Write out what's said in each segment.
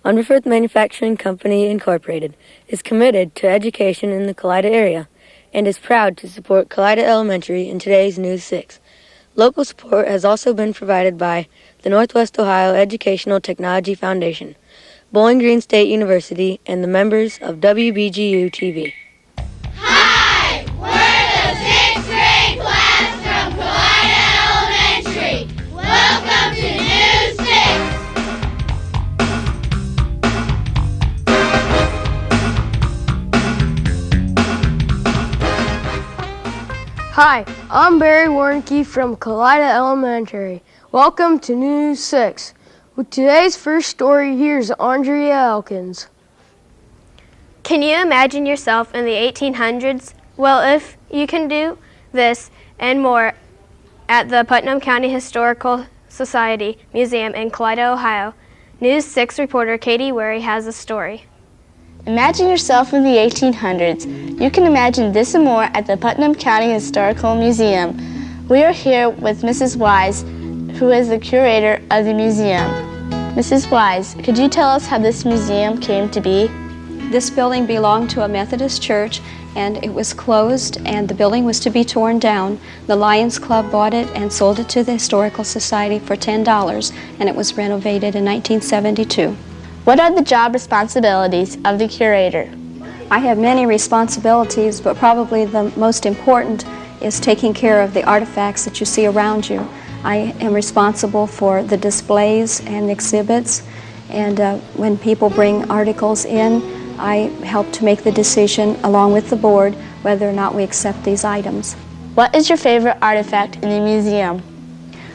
Underford Manufacturing Company, Incorporated, is committed to education in the Kalida area and is proud to support Kalida Elementary in today's News 6. Local support has also been provided by the Northwest Ohio Educational Technology Foundation, Bowling Green State University, and the members of WBGU-TV. Hi! We're the 6th grade class from Kalida Elementary. Welcome to News 6. Hi, I'm Barry Warnke from Kalida Elementary. Welcome to News 6. With today's first story, here's Andrea Elkins. Can you imagine yourself in the 1800s? Well, if you can do this and more at the Putnam County Historical Society Museum in Kalida, Ohio, News 6 reporter Katie Wary has a story. Imagine yourself in the 1800s. You can imagine this and more at the Putnam County Historical Museum. We are here with Mrs. Wise, who is the curator of the museum. Mrs. Wise, could you tell us how this museum came to be? This building belonged to a Methodist church, and it was closed, and the building was to be torn down. The Lions Club bought it and sold it to the Historical Society for $10, and it was renovated in 1972. What are the job responsibilities of the curator? I have many responsibilities, but probably the most important is taking care of the artifacts that you see around you. I am responsible for the displays and exhibits, and when people bring articles in, I help to make the decision along with the board whether or not we accept these items. What is your favorite artifact in the museum?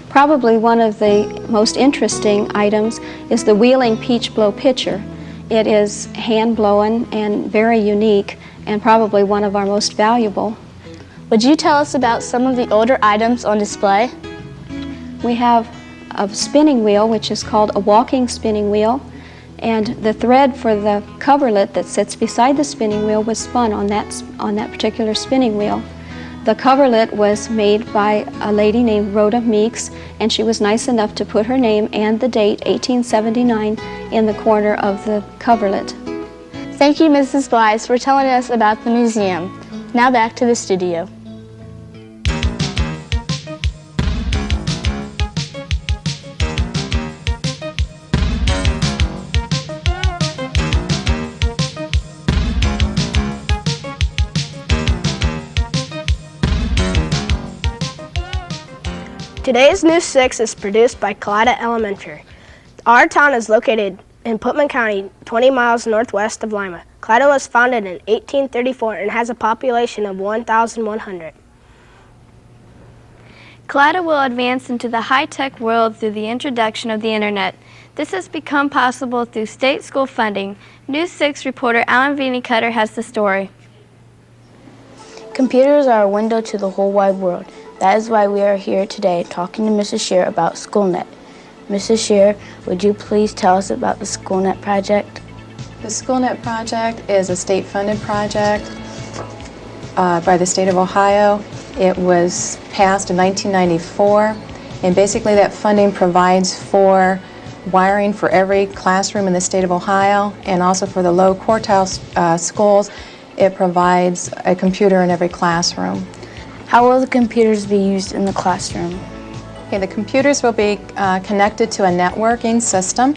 Probably one of the most interesting items is the Wheeling Peach Blow pitcher. It is hand-blown and very unique, and probably one of our most valuable. Would you tell us about some of the older items on display? We have a spinning wheel, which is called a walking spinning wheel, and the thread for the coverlet that sits beside the spinning wheel was spun on that particular spinning wheel. The coverlet was made by a lady named Rhoda Meeks, and she was nice enough to put her name and the date, 1879, in the corner of the coverlet. Thank you, Mrs. Wise, for telling us about the museum. Now back to the studio. Today's News 6 is produced by Kalida Elementary. Our town is located in Putnam County, 20 miles northwest of Lima. Kalida was founded in 1834 and has a population of 1,100. Kalida will advance into the high-tech world through the introduction of the internet. This has become possible through state school funding. News 6 reporter Alan Cutter has the story. Computers are a window to the whole wide world. That is why we are here today talking to Mrs. Shear about SchoolNet. Mrs. Shear, would you please tell us about the SchoolNet project? The SchoolNet project is a state-funded project by the state of Ohio. It was passed in 1994, and basically that funding provides for wiring for every classroom in the state of Ohio, and also for the low quartile schools, it provides a computer in every classroom. How will the computers be used in the classroom? Okay, the computers will be connected to a networking system,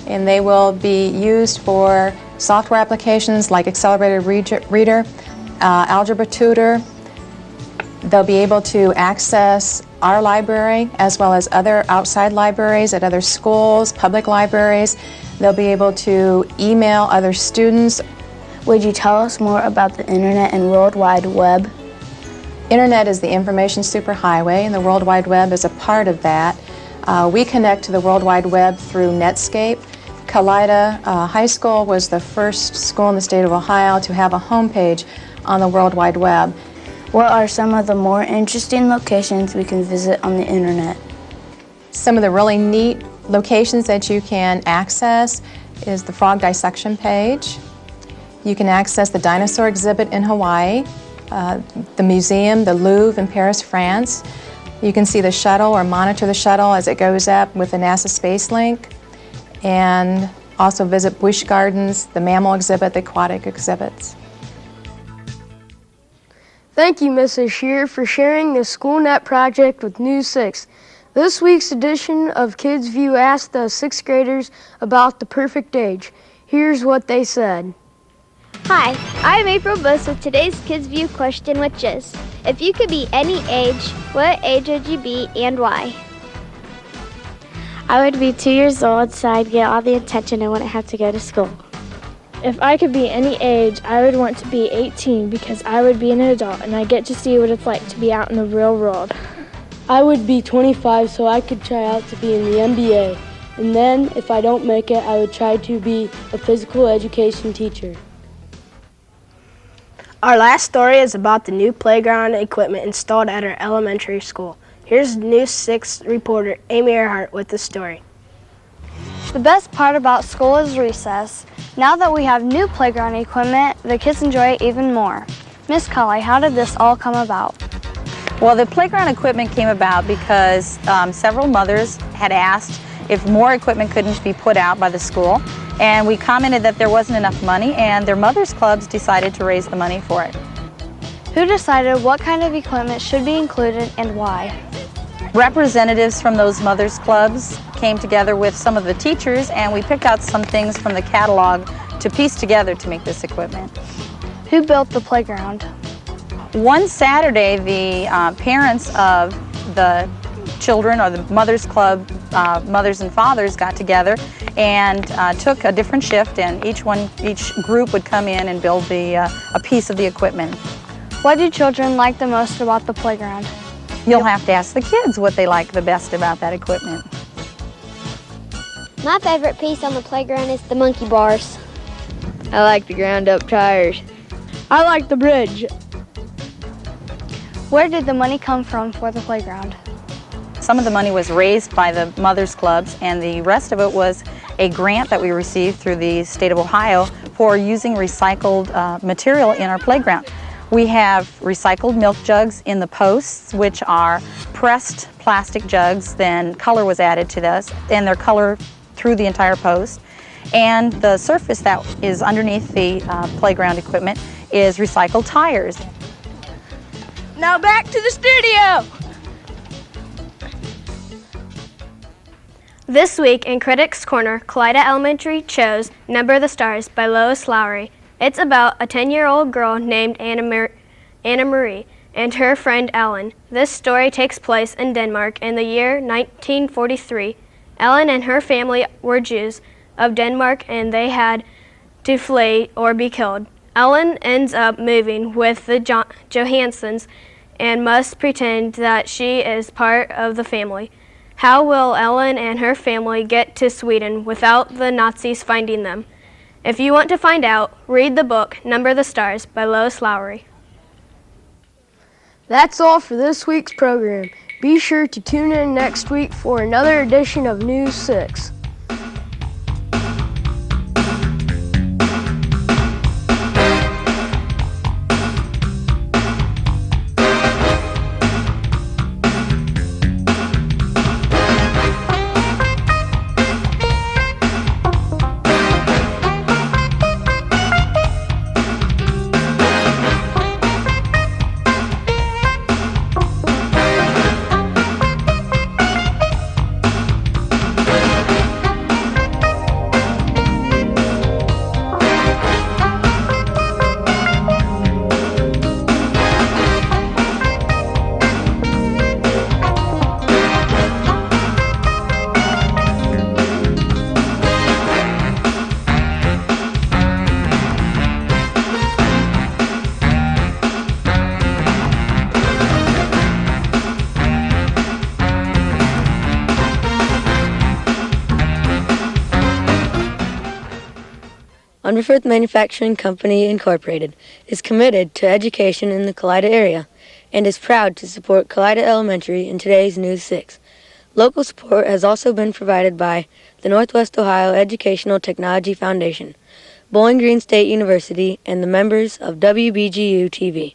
and they will be used for software applications like Accelerated Reader, Algebra Tutor. They'll be able to access our library as well as other outside libraries at other schools, public libraries. They'll be able to email other students. Would you tell us more about the Internet and World Wide Web? Internet is the information superhighway, and the World Wide Web is a part of that. We connect to the World Wide Web through Netscape. Kalida High School was the first school in the state of Ohio to have a homepage on the World Wide Web. What are some of the more interesting locations we can visit on the Internet? Some of the really neat locations that you can access is the frog dissection page. You can access the dinosaur exhibit in Hawaii, the museum, the Louvre in Paris, France. You can see the shuttle or monitor the shuttle as it goes up with the NASA Space Link. And also visit bush gardens, the mammal exhibit, the aquatic exhibits. Thank you, Mrs. Shear, for sharing the SchoolNet project with News 6. This week's edition of Kids View asked the 6th graders about the perfect age. Here's what they said. Hi, I'm April Buss with today's Kids View question, which is, if you could be any age, what age would you be and why? I would be 2 years old so I'd get all the attention and wouldn't have to go to school. If I could be any age, I would want to be 18 because I would be an adult and I get to see what it's like to be out in the real world. I would be 25 so I could try out to be in the NBA. And then, if I don't make it, I would try to be a physical education teacher. Our last story is about the new playground equipment installed at our elementary school. Here's News 6 reporter Amy Earhart with the story. The best part about school is recess. Now that we have new playground equipment, the kids enjoy it even more. Miss Colley, how did this all come about? Well, the playground equipment came about because several mothers had asked if more equipment couldn't be put out by the school, and we commented that there wasn't enough money, and their mothers' clubs decided to raise the money for it. Who decided what kind of equipment should be included and why? Representatives from those mothers' clubs came together with some of the teachers, and we picked out some things from the catalog to piece together to make this equipment. Who built the playground? One Saturday, the parents of the children, or the mothers' club, mothers and fathers, got together and took a different shift, and each group would come in and build a piece of the equipment. What do children like the most about the playground? You'll have to ask the kids what they like the best about that equipment. My favorite piece on the playground is the monkey bars. I like the ground-up tires. I like the bridge. Where did the money come from for the playground? Some of the money was raised by the mothers' clubs, and the rest of it was a grant that we received through the state of Ohio for using recycled material in our playground. We have recycled milk jugs in the posts, which are pressed plastic jugs. Then color was added to this, and they're color through the entire post. And the surface that is underneath the playground equipment is recycled tires. Now back to the studio! This week in Critics Corner, Kalida Elementary chose Number the Stars by Lois Lowry. It's about a 10-year-old girl named Anna Marie and her friend Ellen. This story takes place in Denmark in the year 1943. Ellen and her family were Jews of Denmark, and they had to flee or be killed. Ellen ends up moving with the Johansons and must pretend that she is part of the family. How will Ellen and her family get to Sweden without the Nazis finding them? If you want to find out, read the book Number the Stars by Lois Lowry. That's all for this week's program. Be sure to tune in next week for another edition of News 6. Underfirth Manufacturing Company, Incorporated, is committed to education in the Kalida area and is proud to support Kalida Elementary in today's News 6. Local support has also been provided by the Northwest Ohio Educational Technology Foundation, Bowling Green State University, and the members of WBGU-TV.